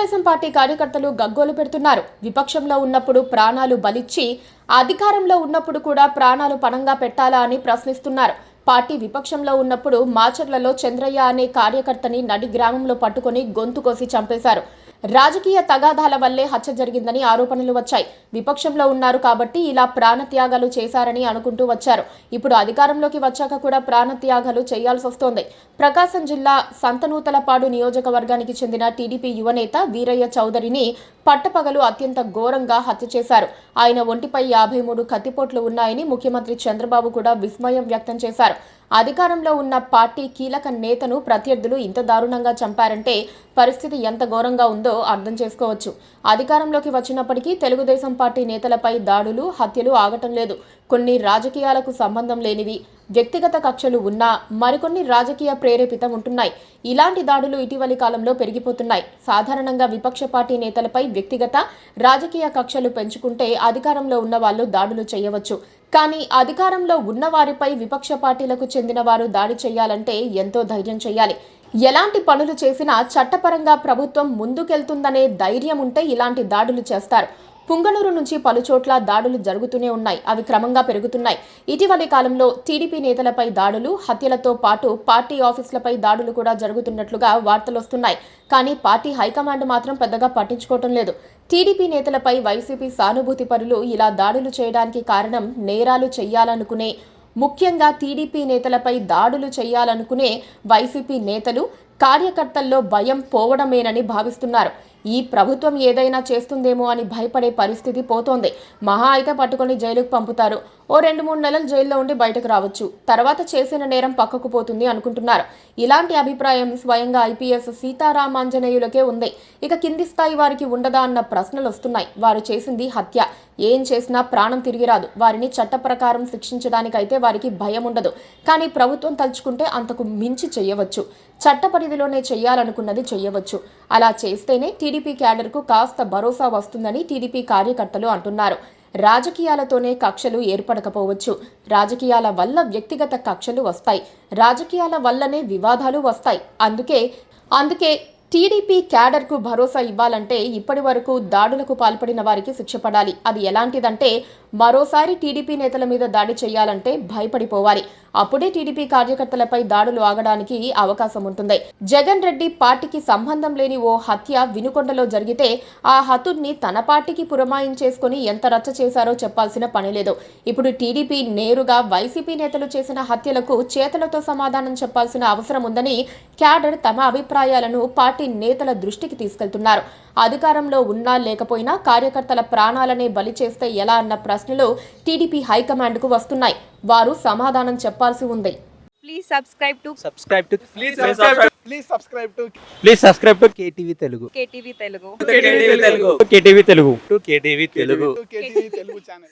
Telugu Desam party కార్యకర్తలు గగ్గోలు పెడుతున్నారు. విపక్షంలో ఉన్నప్పుడు ప్రాణాలు బలిచ్చి అధికారంలో ఉన్నప్పుడు కూడా ప్రాణాలు పణంగా పెట్టాలా అని ప్రశ్నిస్తున్నారు. పార్టీ విపక్షంలో ఉన్నప్పుడు మాచర్లలో చంద్రయ్య అనే కార్యకర్తని నడి గ్రామంలో పట్టుకొని గొంతు కోసి చంపేశారు. రాజకీయ తగాదాల వల్లే హత్య జరిగిందని ఆరోపణలు వచ్చాయి. విపక్షంలో ఉన్నారు కాబట్టి ఇలా ప్రాణత్యాగాలు చేశారని అనుకుంటూ వచ్చారు. ఇప్పుడు అధికారంలోకి వచ్చాక కూడా ప్రాణత్యాగాలు చేయాల్సి వస్తోంది. ప్రకాశం జిల్లా సంతనూతలపాడు నియోజకవర్గానికి చెందిన టీడీపీ యువనేత వీరయ్య చౌదరిని పట్టపగలు అత్యంత ఘోరంగా హత్య చేశారు. ఆయన ఒంటిపై 53 కత్తిపోట్లు ఉన్నాయని ముఖ్యమంత్రి చంద్రబాబు కూడా విస్మయం వ్యక్తం చేశారు. అధికారంలో ఉన్న పార్టీ కీలక నేతను ప్రత్యర్థులు ఇంత దారుణంగా చంపారంటే పరిస్థితి ఎంత ఘోరంగా ఉందో అర్థం చేసుకోవచ్చు. అధికారంలోకి వచ్చినప్పటికీ తెలుగుదేశం పార్టీ నేతలపై దాడులు, హత్యలు ఆగటం లేదు. కొన్ని రాజకీయాలకు సంబంధం లేనివి, వ్యక్తిగత కక్షలు ఉన్నా మరికొన్ని రాజకీయ ప్రేరేపితం ఉంటున్నాయి. ఇలాంటి దాడులు ఇటీవలి కాలంలో పెరిగిపోతున్నాయి. సాధారణంగా విపక్ష పార్టీ నేతలపై వ్యక్తిగత రాజకీయ కక్షలు పెంచుకుంటే అధికారంలో ఉన్న వాళ్ళు దాడులు చేయవచ్చు. కానీ అధికారంలో ఉన్న వారిపై విపక్ష పార్టీలకు చెందిన వారు దాడి చేయాలంటే ఎంతో ధైర్యం చేయాలి. ఎలాంటి పనులు చేసినా చట్టపరంగా ప్రభుత్వం ముందుకెళ్తుందనే ధైర్యం ఉంటే ఇలాంటి దాడులు చేస్తారు. పుంగనూరు నుంచి పలుచోట్ల దాడులు జరుగుతూనే ఉన్నాయి. అవి క్రమంగా పెరుగుతున్నాయి. ఇటీవలి కాలంలో టీడీపీ నేతలపై దాడులు, హత్యలతో పాటు పార్టీ ఆఫీసులపై దాడులు కూడా జరుగుతున్నట్లుగా వార్తలు వస్తున్నాయి. కానీ పార్టీ హైకమాండ్ మాత్రం పెద్దగా పట్టించుకోవటం లేదు. టీడీపీ నేతలపై వైసీపీ సానుభూతి పరులు ఇలా దాడులు చేయడానికి కారణం నేరాలు చేయాలనుకునే, ముఖ్యంగా టీడీపీ నేతలపై దాడులు చేయాలనుకునే వైసీపీ నేతలు, కార్యకర్తల్లో భయం పోవడమేనని భావిస్తున్నారు. ఈ ప్రభుత్వం ఏదైనా చేస్తుందేమో అని భయపడే పరిస్థితి పోతోంది. మహా అయితే పట్టుకొని జైలుకు పంపుతారు. ఓ 2-3 నెలలు జైల్లో ఉండి బయటకు రావచ్చు. తర్వాత చేసిన నేరం పక్కకు పోతుంది అనుకుంటున్నారు. ఇలాంటి అభిప్రాయం స్వయంగా ఐపీఎస్ సీతారామాంజనేయులకే ఉంది. ఇక కింది స్థాయి వారికి ఉండదా అన్న ప్రశ్నలు వస్తున్నాయి. వారు చేసింది హత్య. ఏం చేసినా ప్రాణం తిరిగి రాదు. వారిని చట్ట ప్రకారం శిక్షించడానికైతే వారికి భయం ఉండదు. కానీ ప్రభుత్వం తలుచుకుంటే అంతకు మించి చేయవచ్చు. చట్ట పరిధిలోనే చేయాలనుకున్నది చేయవచ్చు. అలా చేస్తేనే టీడీపీ క్యాడర్కు కాస్త భరోసా వస్తుందని టీడీపీ కార్యకర్తలు అంటున్నారు. రాజకీయాలతోనే కక్షలు ఏర్పడకపోవచ్చు. రాజకీయాల వల్ల వ్యక్తిగత కక్షలు వస్తాయి. రాజకీయాల వల్లనే వివాదాలు వస్తాయి. అందుకే టీడీపీ క్యాడర్కు భరోసా ఇవ్వాలంటే ఇప్పటి వరకు దాడులకు పాల్పడిన వారికి శిక్ష పడాలి. అది ఎలాంటిదంటే మరోసారి టీడీపీ నేతల మీద దాడి చేయాలంటే భయపడిపోవాలి. అప్పుడే టీడీపీ కార్యకర్తలపై దాడులు ఆగడానికి అవకాశం ఉంటుంది. జగన్ రెడ్డి పార్టీకి సంబంధం లేని ఓ హత్య వినుకొండలో జరిగితే ఆ హతుడిని తన పార్టీకి పురమాయించేసుకుని ఎంత రచ్చ చేశారో చెప్పాల్సిన పని లేదు. ఇప్పుడు టీడీపీ నేరుగా వైసీపీ నేతలు చేసిన హత్యలకు చేతలతో సమాధానం చెప్పాల్సిన అవసరం ఉందని క్యాడర్ తమ అభిప్రాయాలను పార్టీ నేతల దృష్టికి తీసుకెళ్తున్నారు. అధికారంలో ఉన్నా లేకపోయినా కార్యకర్తల ప్రాణాలనే బలి చేస్తే ఎలా అన్న ప్రశ్నలు టీడీపీ హైకమాండ్కు వస్తున్నాయి. వారు సమాధానం చెప్పాల్సి ఉంది. Please subscribe to KTV Telugu. KTV Telugu. KTV Telugu channel.